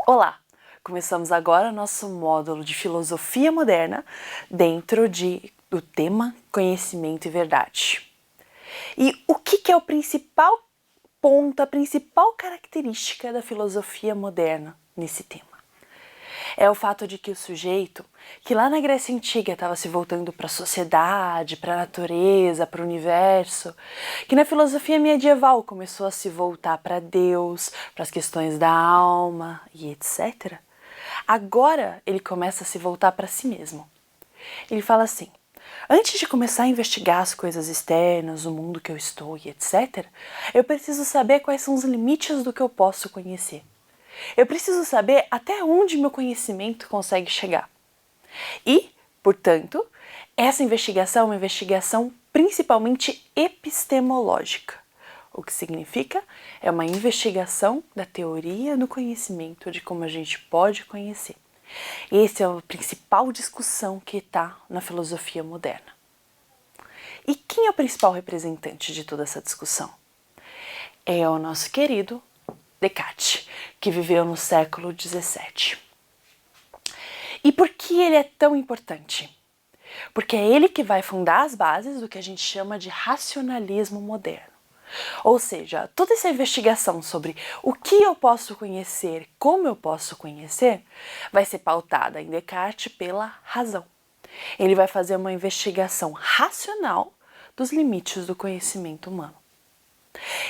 Olá! Começamos agora nosso módulo de Filosofia Moderna dentro do tema Conhecimento e Verdade. E o que é o principal ponto, a principal característica da filosofia moderna nesse tema? É o fato de que o sujeito, que lá na Grécia Antiga estava se voltando para a sociedade, para a natureza, para o universo, que na filosofia medieval começou a se voltar para Deus, para as questões da alma e etc., agora ele começa a se voltar para si mesmo. Ele fala assim: antes de começar a investigar as coisas externas, o mundo que eu estou e etc., eu preciso saber quais são os limites do que eu posso conhecer. Eu preciso saber até onde meu conhecimento consegue chegar. E, portanto, essa investigação é uma investigação principalmente epistemológica. O que significa? É uma investigação da teoria do conhecimento, de como a gente pode conhecer. Essa é a principal discussão que está na filosofia moderna. E quem é o principal representante de toda essa discussão? É o nosso querido Descartes, que viveu no século XVII. E por que ele é tão importante? Porque é ele que vai fundar as bases do que a gente chama de racionalismo moderno. Ou seja, toda essa investigação sobre o que eu posso conhecer, como eu posso conhecer, vai ser pautada em Descartes pela razão. Ele vai fazer uma investigação racional dos limites do conhecimento humano.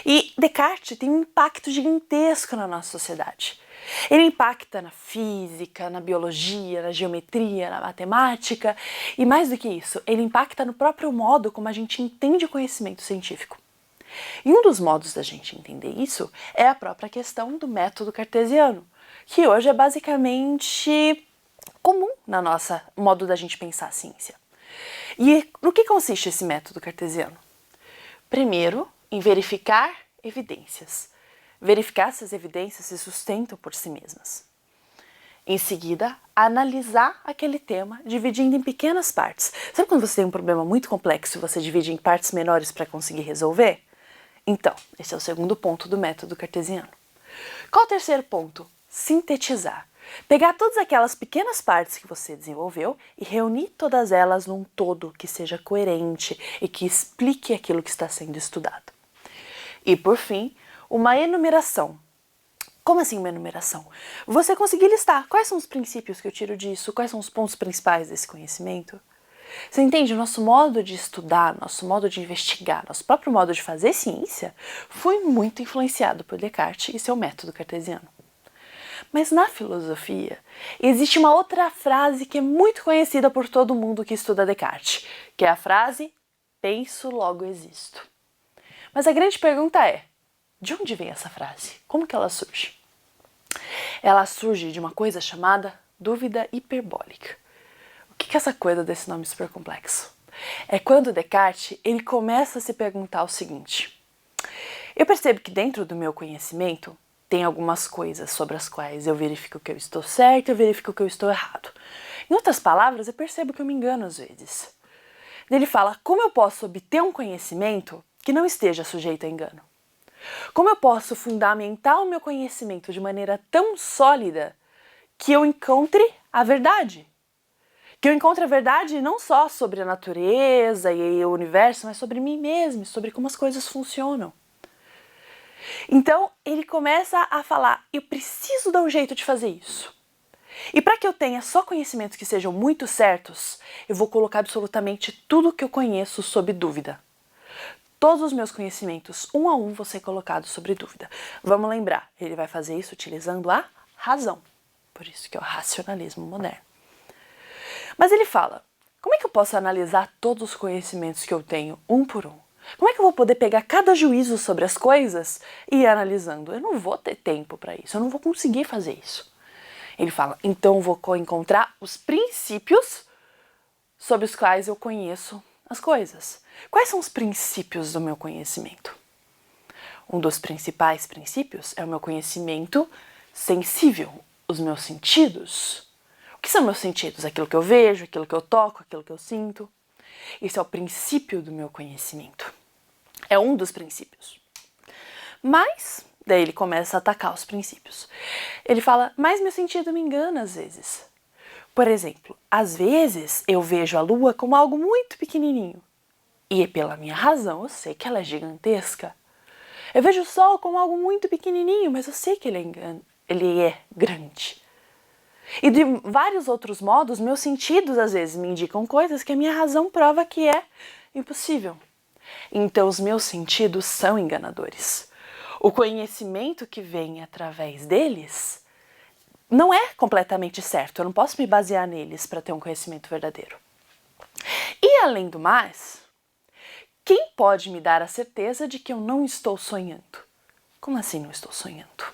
E Descartes tem um impacto gigantesco na nossa sociedade. Ele impacta na física, na biologia, na geometria, na matemática e, mais do que isso, ele impacta no próprio modo como a gente entende o conhecimento científico. E um dos modos da gente entender isso é a própria questão do método cartesiano, que hoje é basicamente comum na nossa modo da gente pensar a ciência. E no que consiste esse método cartesiano? Primeiro, em verificar evidências. Verificar se as evidências se sustentam por si mesmas. Em seguida, analisar aquele tema, dividindo em pequenas partes. Sabe quando você tem um problema muito complexo e você divide em partes menores para conseguir resolver? Então, esse é o segundo ponto do método cartesiano. Qual o terceiro ponto? Sintetizar. Pegar todas aquelas pequenas partes que você desenvolveu e reunir todas elas num todo que seja coerente e que explique aquilo que está sendo estudado. E, por fim, uma enumeração. Como assim uma enumeração? Você conseguir listar quais são os princípios que eu tiro disso, quais são os pontos principais desse conhecimento. Você entende? O nosso modo de estudar, nosso modo de investigar, nosso próprio modo de fazer ciência foi muito influenciado por Descartes e seu método cartesiano. Mas na filosofia, existe uma outra frase que é muito conhecida por todo mundo que estuda Descartes, que é a frase "penso, logo existo". Mas a grande pergunta é, de onde vem essa frase? Como que ela surge? Ela surge de uma coisa chamada dúvida hiperbólica. O que é essa coisa desse nome super complexo? É quando Descartes ele começa a se perguntar o seguinte: eu percebo que dentro do meu conhecimento tem algumas coisas sobre as quais eu verifico que eu estou certo e eu verifico que eu estou errado. Em outras palavras, eu percebo que eu me engano às vezes. Ele fala, como eu posso obter um conhecimento que não esteja sujeito a engano? Como eu posso fundamentar o meu conhecimento de maneira tão sólida que eu encontre a verdade? Que eu encontre a verdade não só sobre a natureza e o universo, mas sobre mim mesmo, sobre como as coisas funcionam. Então, ele começa a falar, eu preciso dar um jeito de fazer isso. E para que eu tenha só conhecimentos que sejam muito certos, eu vou colocar absolutamente tudo que eu conheço sob dúvida. Todos os meus conhecimentos, um a um, vão ser colocados sobre dúvida. Vamos lembrar, ele vai fazer isso utilizando a razão. Por isso que é o racionalismo moderno. Mas ele fala, como é que eu posso analisar todos os conhecimentos que eu tenho, um por um? Como é que eu vou poder pegar cada juízo sobre as coisas e ir analisando? Eu não vou ter tempo para isso, eu não vou conseguir fazer isso. Ele fala, então eu vou encontrar os princípios sobre os quais eu conheço as coisas. Quais são os princípios do meu conhecimento? Um dos principais princípios é o meu conhecimento sensível, os meus sentidos. O que são meus sentidos? Aquilo que eu vejo, aquilo que eu toco, aquilo que eu sinto. Esse é o princípio do meu conhecimento. É um dos princípios. Mas Daí ele começa a atacar os princípios. Ele fala, mas meu sentido me engana às vezes. Por exemplo, às vezes eu vejo a lua como algo muito pequenininho. E pela minha razão eu sei que ela é gigantesca. Eu vejo o sol como algo muito pequenininho, mas eu sei que ele é grande. E de vários outros modos, meus sentidos às vezes me indicam coisas que a minha razão prova que é impossível. Então os meus sentidos são enganadores. O conhecimento que vem através deles não é completamente certo. Eu não posso me basear neles para ter um conhecimento verdadeiro. E além do mais, quem pode me dar a certeza de que eu não estou sonhando? Como assim não estou sonhando?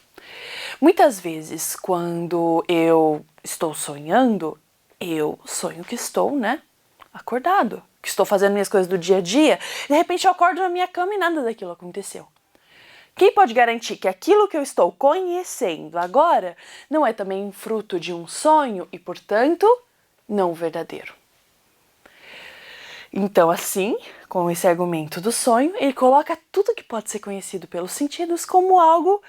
Muitas vezes, quando eu estou sonhando, eu sonho que estou, acordado, que estou fazendo minhas coisas do dia a dia, de repente eu acordo na minha cama e nada daquilo aconteceu. Quem pode garantir que aquilo que eu estou conhecendo agora não é também fruto de um sonho e, portanto, não verdadeiro? Então, assim, com esse argumento do sonho, ele coloca tudo que pode ser conhecido pelos sentidos como algo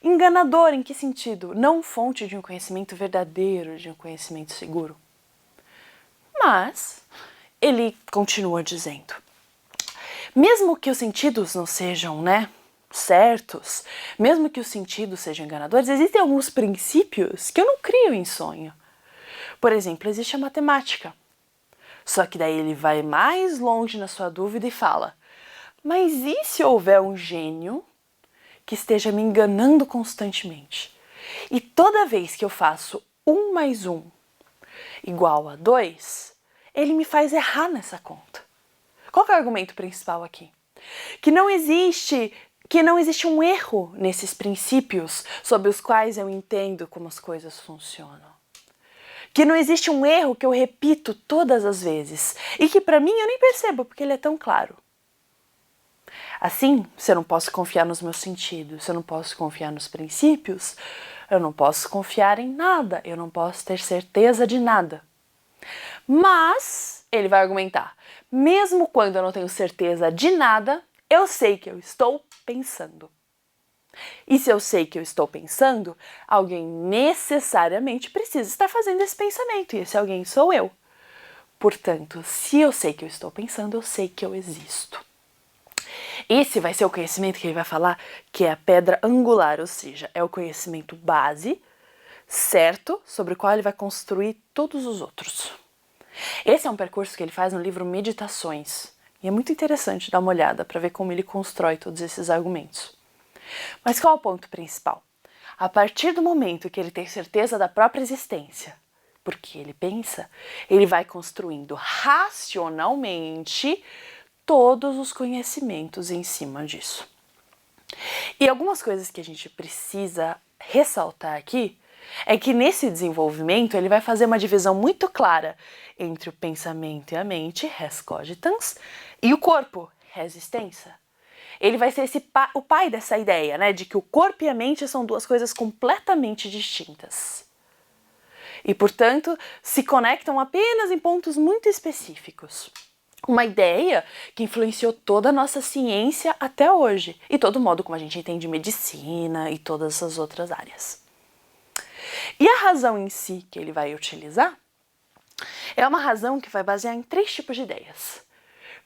enganador. Em que sentido? Não fonte de um conhecimento verdadeiro, de um conhecimento seguro. Mas ele continua dizendo, mesmo que os sentidos não sejam, certos, mesmo que os sentidos sejam enganadores, existem alguns princípios que eu não crio em sonho. Por exemplo, existe a matemática. Só que daí ele vai mais longe na sua dúvida e fala, mas e se houver um gênio que esteja me enganando constantemente? E toda vez que eu faço 1 mais 1 igual a 2, ele me faz errar nessa conta. Qual que é o argumento principal aqui? Que não existe um erro nesses princípios sobre os quais eu entendo como as coisas funcionam. Que não existe um erro que eu repito todas as vezes e que para mim eu nem percebo porque ele é tão claro. Assim, se eu não posso confiar nos meus sentidos, se eu não posso confiar nos princípios, eu não posso confiar em nada, eu não posso ter certeza de nada. Mas, ele vai argumentar, mesmo quando eu não tenho certeza de nada, eu sei que eu estou pensando. E se eu sei que eu estou pensando, alguém necessariamente precisa estar fazendo esse pensamento, e esse alguém sou eu. Portanto, se eu sei que eu estou pensando, eu sei que eu existo. Esse vai ser o conhecimento que ele vai falar que é a pedra angular, ou seja, é o conhecimento base, certo, sobre o qual ele vai construir todos os outros. Esse é um percurso que ele faz no livro Meditações, e é muito interessante dar uma olhada para ver como ele constrói todos esses argumentos. Mas qual é o ponto principal? A partir do momento que ele tem certeza da própria existência, porque ele pensa, ele vai construindo racionalmente todos os conhecimentos em cima disso. E algumas coisas que a gente precisa ressaltar aqui é que nesse desenvolvimento ele vai fazer uma divisão muito clara entre o pensamento e a mente, res cogitans, e o corpo, res extensa. Ele vai ser o pai dessa ideia, de que o corpo e a mente são duas coisas completamente distintas. E, portanto, se conectam apenas em pontos muito específicos. Uma ideia que influenciou toda a nossa ciência até hoje, e todo o modo como a gente entende medicina e todas essas outras áreas. E a razão em si que ele vai utilizar é uma razão que vai basear em 3 tipos de ideias.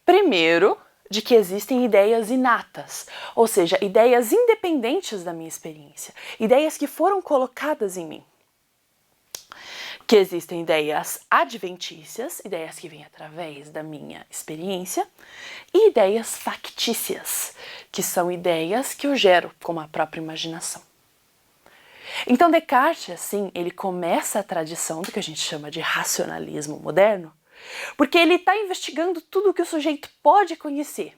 Primeiro, de que existem ideias inatas, ou seja, ideias independentes da minha experiência, ideias que foram colocadas em mim. Que existem ideias adventícias, ideias que vêm através da minha experiência, e ideias factícias, que são ideias que eu gero com a própria imaginação. Então Descartes, assim, ele começa a tradição do que a gente chama de racionalismo moderno, porque ele está investigando tudo o que o sujeito pode conhecer.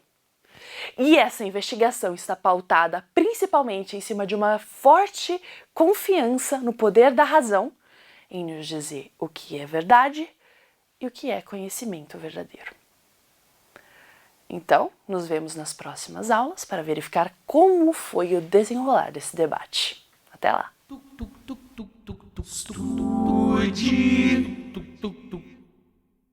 E essa investigação está pautada principalmente em cima de uma forte confiança no poder da razão em nos dizer o que é verdade e o que é conhecimento verdadeiro. Então, nos vemos nas próximas aulas para verificar como foi o desenrolar desse debate. Até lá! Estude.